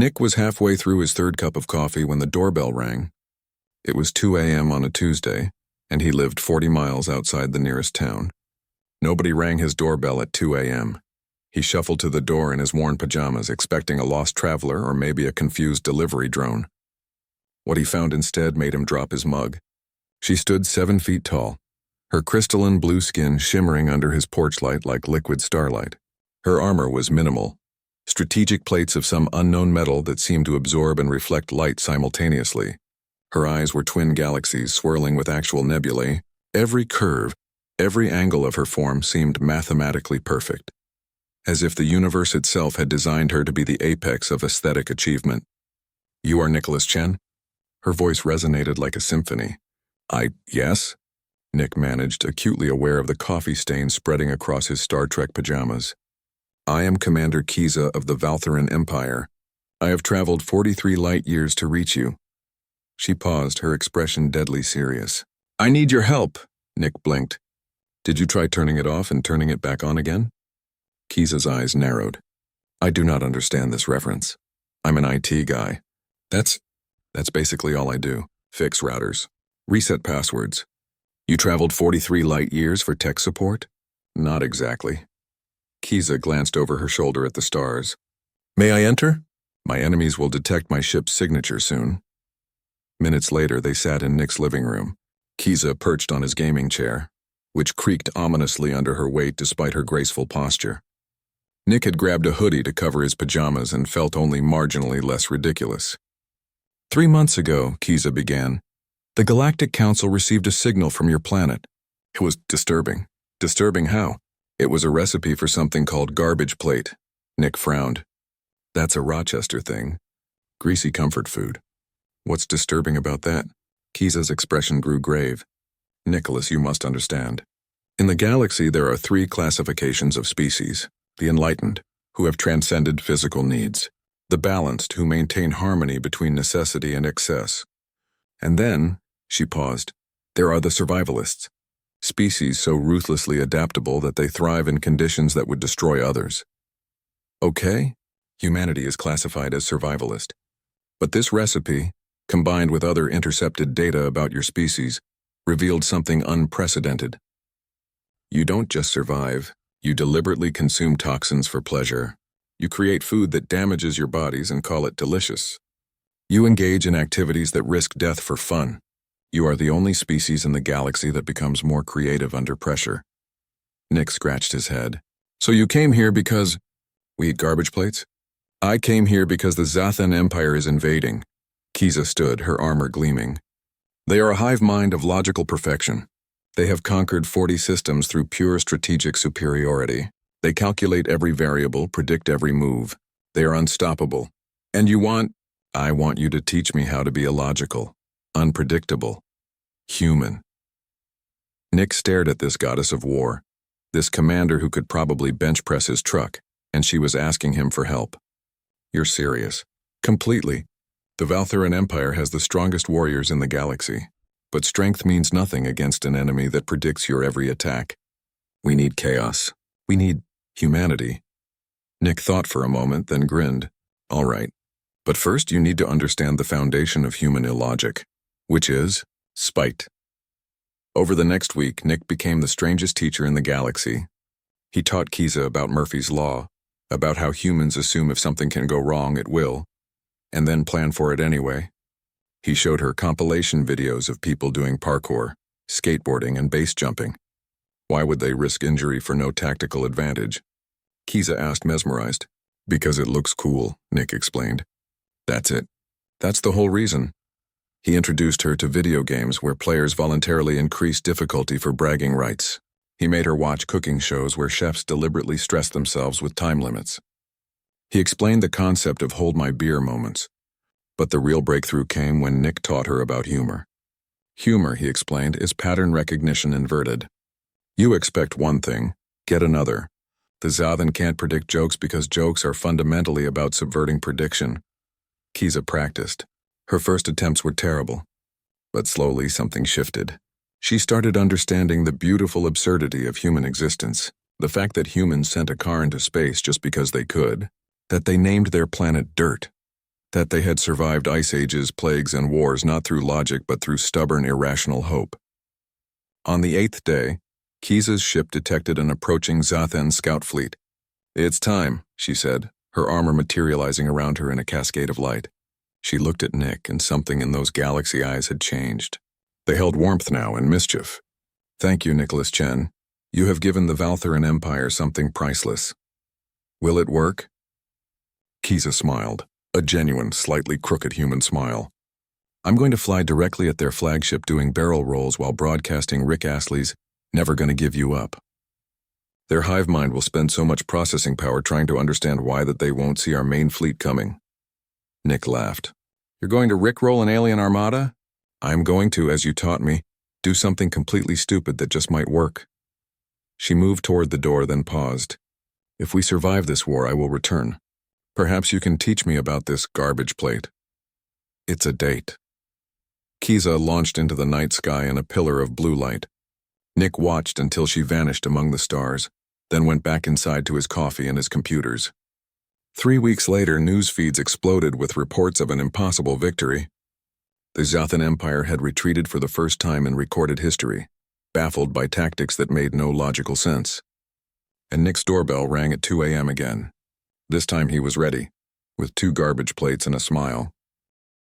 Nick was halfway through his third cup of coffee when the doorbell rang. It was 2 a.m. on a Tuesday, and he lived 40 miles outside the nearest town. Nobody rang his doorbell at 2 a.m. He shuffled to the door in his worn pajamas, expecting a lost traveler or maybe a confused delivery drone. What he found instead made him drop his mug. She stood 7 feet tall, her crystalline blue skin shimmering under his porch light like liquid starlight. Her armor was minimal, strategic plates of some unknown metal that seemed to absorb and reflect light simultaneously. Her eyes were twin galaxies swirling with actual nebulae. Every curve, every angle of her form seemed mathematically perfect, as if the universe itself had designed her to be the apex of aesthetic achievement. "You are Nicholas Chen?" Her voice resonated like a symphony. Yes?" Nick managed, acutely aware of the coffee stain spreading across his Star Trek pajamas. "I am Commander Kiza of the Valtheran Empire. I have traveled 43 light years to reach you." She paused, her expression deadly serious. "I need your help," Nick blinked. "Did you try turning it off and turning it back on again?" Kiza's eyes narrowed. "I do not understand this reference. I'm an IT guy. That's basically all I do. Fix routers. Reset passwords. You traveled 43 light years for tech support?" "Not exactly." Kiza glanced over her shoulder at the stars. "May I enter? My enemies will detect my ship's signature soon." Minutes later, they sat in Nick's living room. Kiza perched on his gaming chair, which creaked ominously under her weight despite her graceful posture. Nick had grabbed a hoodie to cover his pajamas and felt only marginally less ridiculous. "3 months ago," Kiza began, "the Galactic Council received a signal from your planet. It was disturbing." "Disturbing how?" "It was a recipe for something called garbage plate." Nick frowned. "That's a Rochester thing. Greasy comfort food. What's disturbing about that?" Kiza's expression grew grave. "Nicholas, you must understand. In the galaxy there are 3 classifications of species: the enlightened, who have transcended physical needs; the balanced, who maintain harmony between necessity and excess; and then," she paused, "there are the survivalists, species so ruthlessly adaptable that they thrive in conditions that would destroy others." "Okay, humanity is classified as survivalist. But this recipe, combined with other intercepted data about your species, revealed something unprecedented. You don't just survive, you deliberately consume toxins for pleasure. You create food that damages your bodies and call it delicious. You engage in activities that risk death for fun. You are the only species in the galaxy that becomes more creative under pressure." Nick scratched his head. "So you came here because we eat garbage plates?" "I came here because the Zathan Empire is invading." Kiza stood, her armor gleaming. "They are a hive mind of logical perfection. They have conquered 40 systems through pure strategic superiority. They calculate every variable, predict every move. They are unstoppable. And I want you to teach me how to be illogical, unpredictable, human." Nick stared at this goddess of war, this commander who could probably bench press his truck, and she was asking him for help. "You're serious?" "Completely. The Valtheran Empire has the strongest warriors in the galaxy, but strength means nothing against an enemy that predicts your every attack. We need chaos. We need humanity." Nick thought for a moment, then grinned. "All right. But first you need to understand the foundation of human illogic, which is spite." Over the next week, Nick became the strangest teacher in the galaxy. He taught Kiza about Murphy's Law, about how humans assume if something can go wrong, it will, and then plan for it anyway. He showed her compilation videos of people doing parkour, skateboarding, and base jumping. Why would they risk injury for no tactical advantage? Kiza asked, mesmerized. "Because it looks cool," Nick explained. "That's it. That's the whole reason." He introduced her to video games where players voluntarily increased difficulty for bragging rights. He made her watch cooking shows where chefs deliberately stress themselves with time limits. He explained the concept of hold my beer moments. But the real breakthrough came when Nick taught her about humor. Humor, he explained, is pattern recognition inverted. You expect one thing, get another. The Zathan can't predict jokes because jokes are fundamentally about subverting prediction. Kiza practiced. Her first attempts were terrible. But slowly something shifted. She started understanding the beautiful absurdity of human existence, the fact that humans sent a car into space just because they could, that they named their planet Dirt, That they had survived ice ages, plagues, and wars not through logic but through stubborn, irrational hope. On the 8th day, Kiza's ship detected an approaching Zathen scout fleet. "It's time," she said, her armor materializing around her in a cascade of light. She looked at Nick, and something in those galaxy eyes had changed. They held warmth now and mischief. "Thank you, Nicholas Chen. You have given the Valtheran Empire something priceless. Will it work?" Kiza smiled, a genuine, slightly crooked human smile. "I'm going to fly directly at their flagship doing barrel rolls while broadcasting Rick Astley's Never Gonna Give You Up. Their hive mind will spend so much processing power trying to understand why that they won't see our main fleet coming." Nick laughed. "You're going to rickroll an alien armada?" "I'm going to, as you taught me, do something completely stupid that just might work." She moved toward the door, then paused. "If we survive this war, I will return. Perhaps you can teach me about this garbage plate." "It's a date." Kiza launched into the night sky in a pillar of blue light. Nick watched until she vanished among the stars, then went back inside to his coffee and his computers. 3 weeks later, news feeds exploded with reports of an impossible victory. The Zathen Empire had retreated for the first time in recorded history, baffled by tactics that made no logical sense. And Nick's doorbell rang at 2 a.m. again. This time he was ready, with 2 garbage plates and a smile.